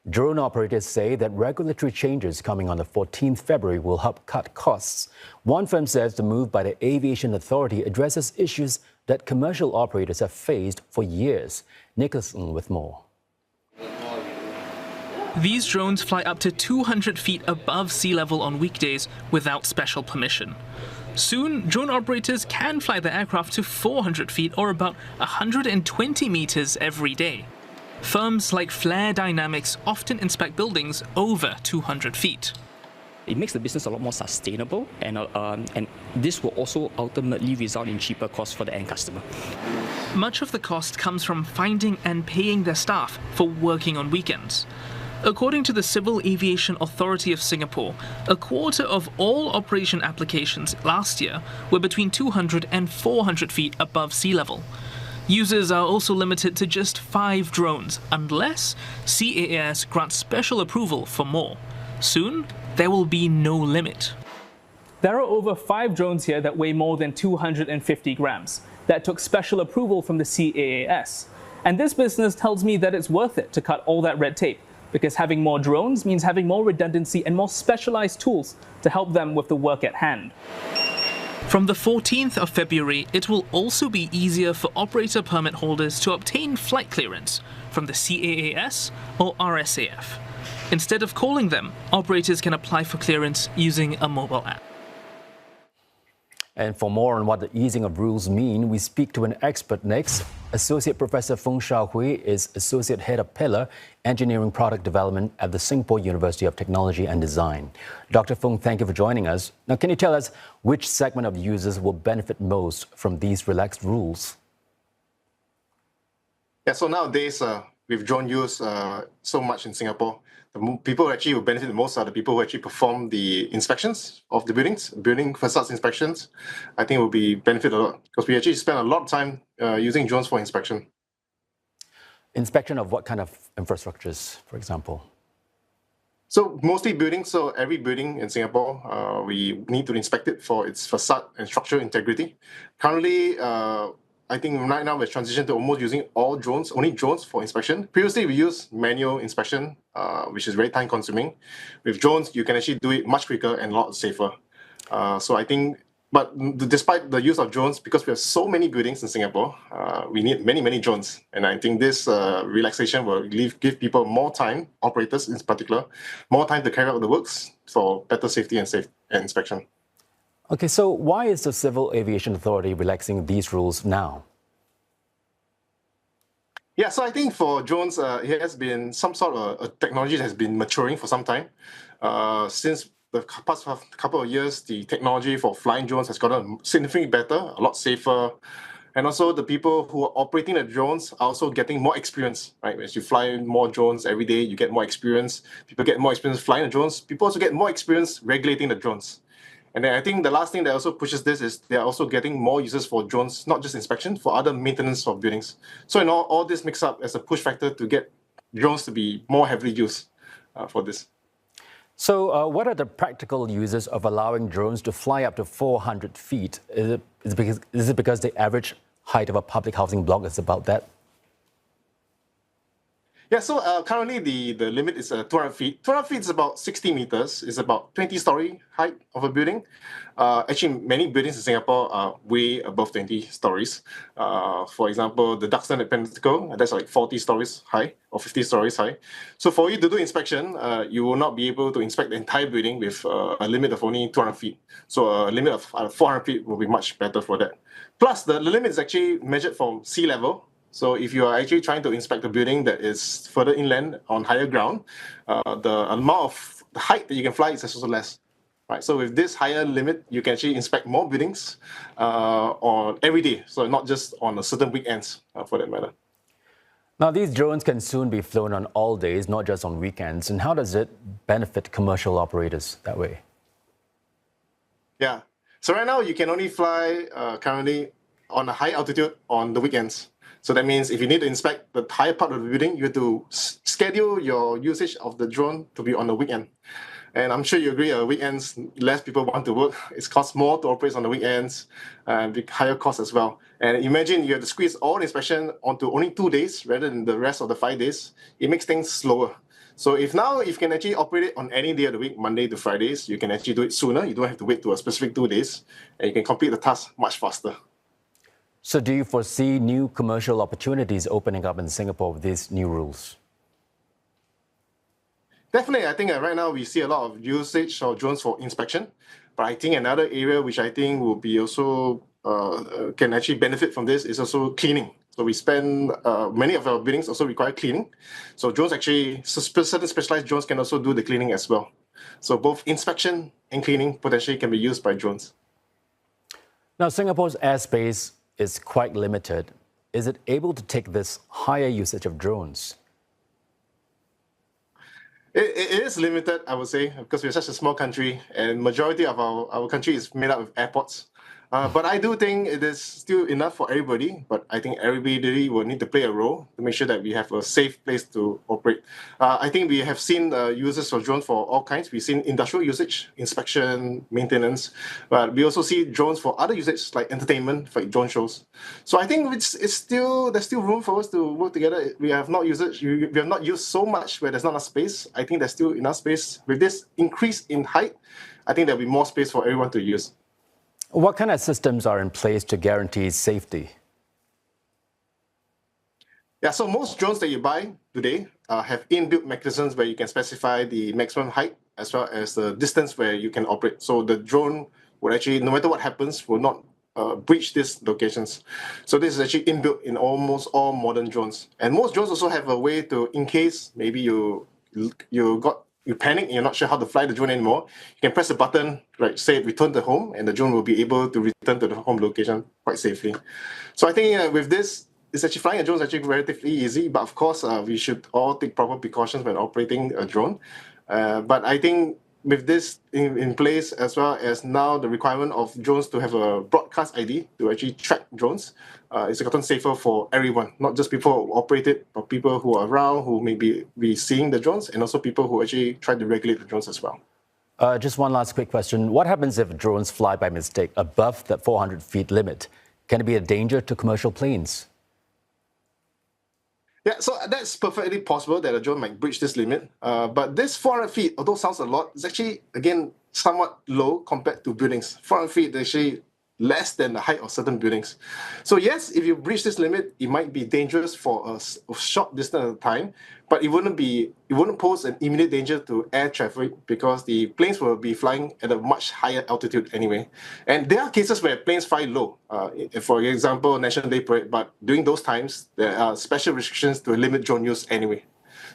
Drone operators say that regulatory changes coming on the 14th February will help cut costs. One firm says the move by the Aviation Authority addresses issues that commercial operators have faced for years. Nicolas Ng with more. These drones fly up to 200 feet above sea level on weekdays without special permission. Soon, drone operators can fly their aircraft to 400 feet or about 120 meters every day. Firms like Flare Dynamics often inspect buildings over 200 feet. It makes the business a lot more sustainable, and this will also ultimately result in cheaper costs for the end customer. Much of the cost comes from finding and paying their staff for working on weekends. According to the Civil Aviation Authority of Singapore, a quarter of all operation applications last year were between 200 and 400 feet above sea level. Users are also limited to just 5 drones, unless CAAS grants special approval for more. Soon, there will be no limit. There are over 5 drones here that weigh more than 250 grams. That took special approval from the CAAS. And this business tells me that it's worth it to cut all that red tape, because having more drones means having more redundancy and more specialized tools to help them with the work at hand. From the 14th of February, it will also be easier for operator permit holders to obtain flight clearance from the CAAS or RSAF. Instead of calling them, operators can apply for clearance using a mobile app. And for more on what the easing of rules mean, we speak to an expert next. Associate Professor Feng Shaohui is Associate Head of Pillar Engineering Product Development at the Singapore University of Technology and Design. Dr. Feng, thank you for joining us. Now, can you tell us which segment of users will benefit most from these relaxed rules? Yeah, so nowadays, with drone use so much in Singapore, the people who actually will benefit the most are the people who actually perform the inspections of the buildings, building facades inspections. I think will be benefit a lot because we actually spend a lot of time using drones for inspection. Inspection of what kind of infrastructures, for example? So mostly buildings. So every building in Singapore, we need to inspect it for its facade and structural integrity. Currently, I think right now we're transitioned to almost using only drones for inspection. Previously, we used manual inspection, which is very time consuming. With drones, you can actually do it much quicker and a lot safer. So I think, but despite the use of drones, because we have so many buildings in Singapore, we need many, many drones. And I think this relaxation will give people more time, operators in particular, more time to carry out the works for better safety and inspection. Okay, so why is the Civil Aviation Authority relaxing these rules now? Yeah, so I think for drones, it has been some sort of a technology that has been maturing for some time. Since the past couple of years, the technology for flying drones has gotten significantly better, a lot safer. And also the people who are operating the drones are also getting more experience, right? As you fly more drones every day, you get more experience. People get more experience flying the drones. People also get more experience regulating the drones. And then I think the last thing that also pushes this is they're also getting more uses for drones, not just inspection, for other maintenance of buildings. So all this mix up as a push factor to get drones to be more heavily used for this. So what are the practical uses of allowing drones to fly up to 400 feet? Is it because the average height of a public housing block is about that? Yeah, so currently the limit is 200 feet. 200 feet is about 60 meters. It's about 20-story height of a building. Actually, many buildings in Singapore are way above 20 stories. For example, the Duxton at Pentacle, that's like 40 stories high or 50 stories high. So for you to do inspection, you will not be able to inspect the entire building with a limit of only 200 feet. So a limit of 400 feet will be much better for that. Plus, the limit is actually measured from sea level. So if you are actually trying to inspect a building that is further inland on higher ground, the amount of the height that you can fly is also less. Right? So with this higher limit, you can actually inspect more buildings on every day. So not just on a certain weekends for that matter. Now, these drones can soon be flown on all days, not just on weekends. And how does it benefit commercial operators that way? Yeah. So right now, you can only fly currently on a high altitude on the weekends. So that means if you need to inspect the higher part of the building, you have to schedule your usage of the drone to be on the weekend. And I'm sure you agree, weekends, less people want to work. It costs more to operate on the weekends, and higher costs as well. And imagine you have to squeeze all the inspection onto only 2 days rather than the rest of the 5 days. It makes things slower. So if you can actually operate it on any day of the week, Monday to Fridays, you can actually do it sooner. You don't have to wait to a specific 2 days, and you can complete the task much faster. So do you foresee new commercial opportunities opening up in Singapore with these new rules? Definitely, I think right now we see a lot of usage of drones for inspection. But I think another area which I think will be also can actually benefit from this is also cleaning. So we spend many of our buildings also require cleaning. So drones actually, certain specialized drones can also do the cleaning as well. So both inspection and cleaning potentially can be used by drones. Now, Singapore's airspace is quite limited. Is it able to take this higher usage of drones? It is limited, I would say, because we're such a small country and majority of our country is made up of airports. But I do think it is still enough for everybody, but I think everybody will need to play a role to make sure that we have a safe place to operate. I think we have seen uses of drones for all kinds. We've seen industrial usage, inspection, maintenance, but we also see drones for other usage like entertainment, like drone shows. So I think there's still room for us to work together. We have not used so much where there's not enough space. I think there's still enough space. With this increase in height, I think there'll be more space for everyone to use. What kind of systems are in place to guarantee safety? Yeah, so most drones that you buy today have inbuilt mechanisms where you can specify the maximum height as well as the distance where you can operate. So the drone will actually, no matter what happens, will not breach these locations. So this is actually inbuilt in almost all modern drones. And most drones also have a way to, in case maybe you panic and you're not sure how to fly the drone anymore, you can press a button, right, say return to home, and the drone will be able to return to the home location quite safely. So I think with this, it's actually flying a drone is actually relatively easy, but of course, we should all take proper precautions when operating a drone. But I think with this in place, as well as now the requirement of drones to have a broadcast ID to actually track drones, it's gotten safer for everyone, not just people who operate it, but people who are around, who may be seeing the drones, and also people who actually try to regulate the drones as well. Just one last quick question. What happens if drones fly by mistake above that 400 feet limit? Can it be a danger to commercial planes? Yeah, so that's perfectly possible that a drone might breach this limit. But this 400 feet, although sounds a lot, is actually, again, somewhat low compared to buildings. 400 feet is actually less than the height of certain buildings. So yes, if you breach this limit, it might be dangerous for a short distance at a time, but it wouldn't pose an immediate danger to air traffic because the planes will be flying at a much higher altitude anyway. And there are cases where planes fly low, for example, National Day Parade, but during those times, there are special restrictions to limit drone use anyway.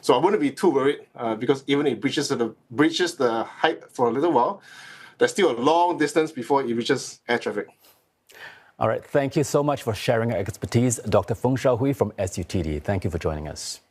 So I wouldn't be too worried because even if it breaches the height for a little while, there's still a long distance before it reaches air traffic. All right. Thank you so much for sharing your expertise, Dr. Feng Xiaohui from SUTD. Thank you for joining us.